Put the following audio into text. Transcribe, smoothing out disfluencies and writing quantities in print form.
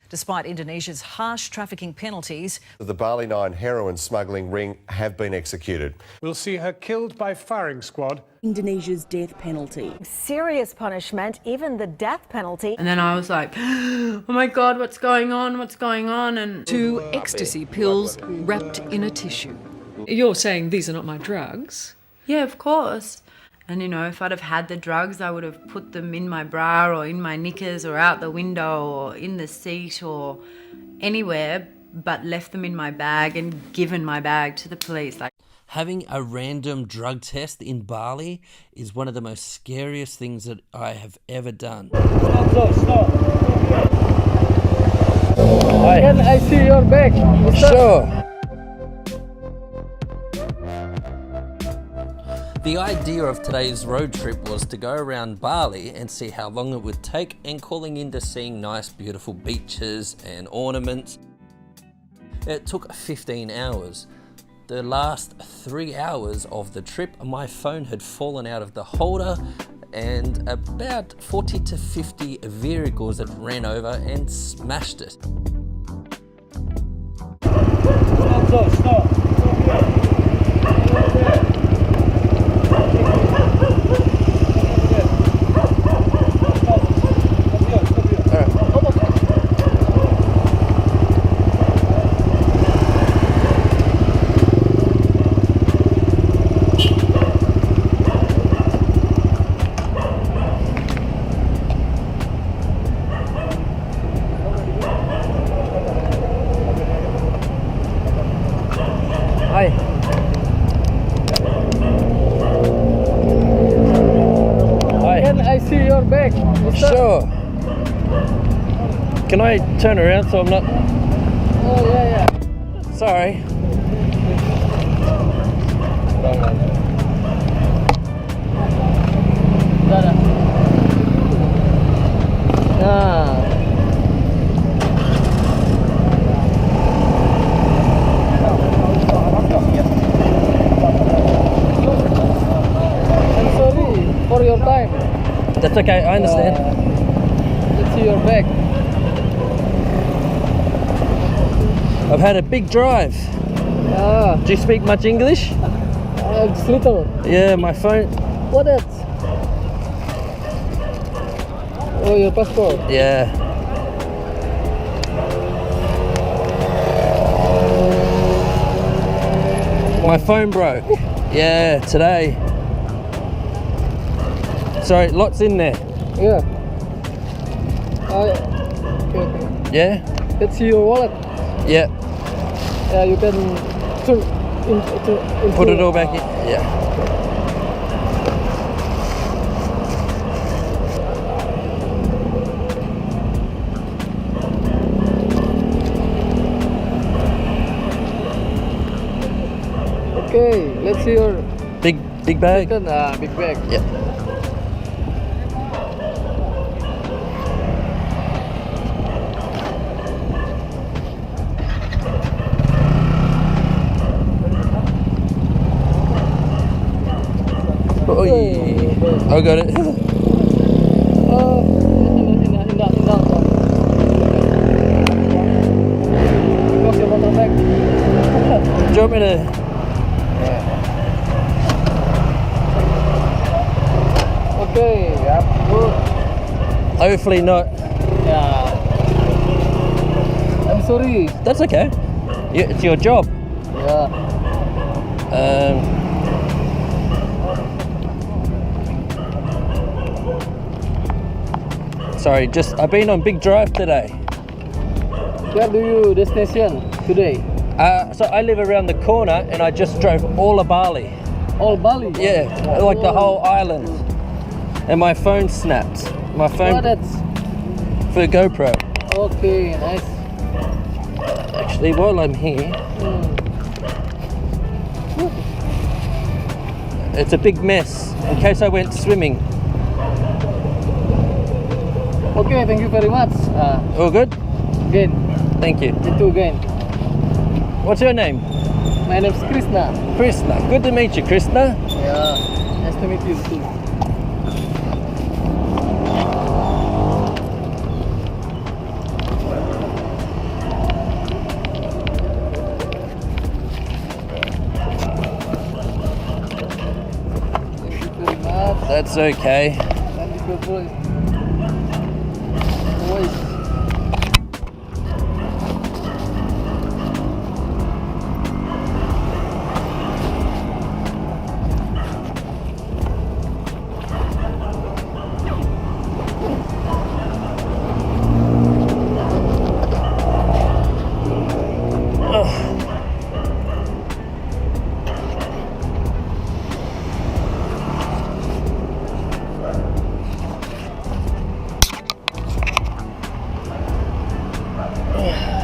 Despite Indonesia's harsh trafficking penalties, The Bali 9 heroin smuggling ring have been executed. We'll see her killed by firing squad. Indonesia's death penalty. Serious punishment, even the death penalty. And then I was like, oh my God, what's going on? What's going on? And 2 ecstasy pills wrapped in a tissue. You're saying these are not my drugs? yeah, of course. And you know, if I'd have had the drugs, I would have put them in my bra or in my knickers or out the window or in the seat or anywhere, but left them in my bag and given my bag to the police. Like, having a random drug test in Bali is one of the most scariest things that I have ever done. Stop. Can I see your bag? Sure. The idea of today's road trip was to go around Bali and see how long it would take, and calling into seeing nice beautiful beaches and ornaments. It took 15 hours. The last 3 hours of the trip, my phone had fallen out of the holder, and about 40 to 50 vehicles had ran over and smashed it. Stop. Can I see your bag, mister? Sure. Can I turn around so I'm not... Oh, yeah. Sorry. I'm sorry for your time. That's okay, I understand. Let's see your bag. I've had a big drive. Do you speak much English? Just little. Yeah, my phone... What else? Oh, your passport. Yeah. My phone broke. Yeah, today. Sorry, lots in there. Yeah. Okay. Yeah? Let's see your wallet. Yeah. Yeah, you can turn Put it all back in. Yeah. Okay, let's see your Big bag? big bag. Yeah. I got it. Indah. Your motorbike. Do you want me to... Okay, yeah, good. Hopefully not. Yeah. I'm sorry. That's okay. It's your job. Yeah. Sorry, I've been on big drive today. Where do you destination today? So I live around the corner and I just drove all of Bali. All Bali? Yeah, like the whole island. And my phone snapped. My phone Oh, that's... for the GoPro. Okay, nice. Actually, while I'm here, it's a big mess in case I went swimming. Okay, thank you very much. All good? Again, Thank you. you too again. What's your name? My name's Krishna. Krishna. Good to meet you, Krishna. Yeah, nice to meet you too. That's okay. Good boys. Boys. Yeah.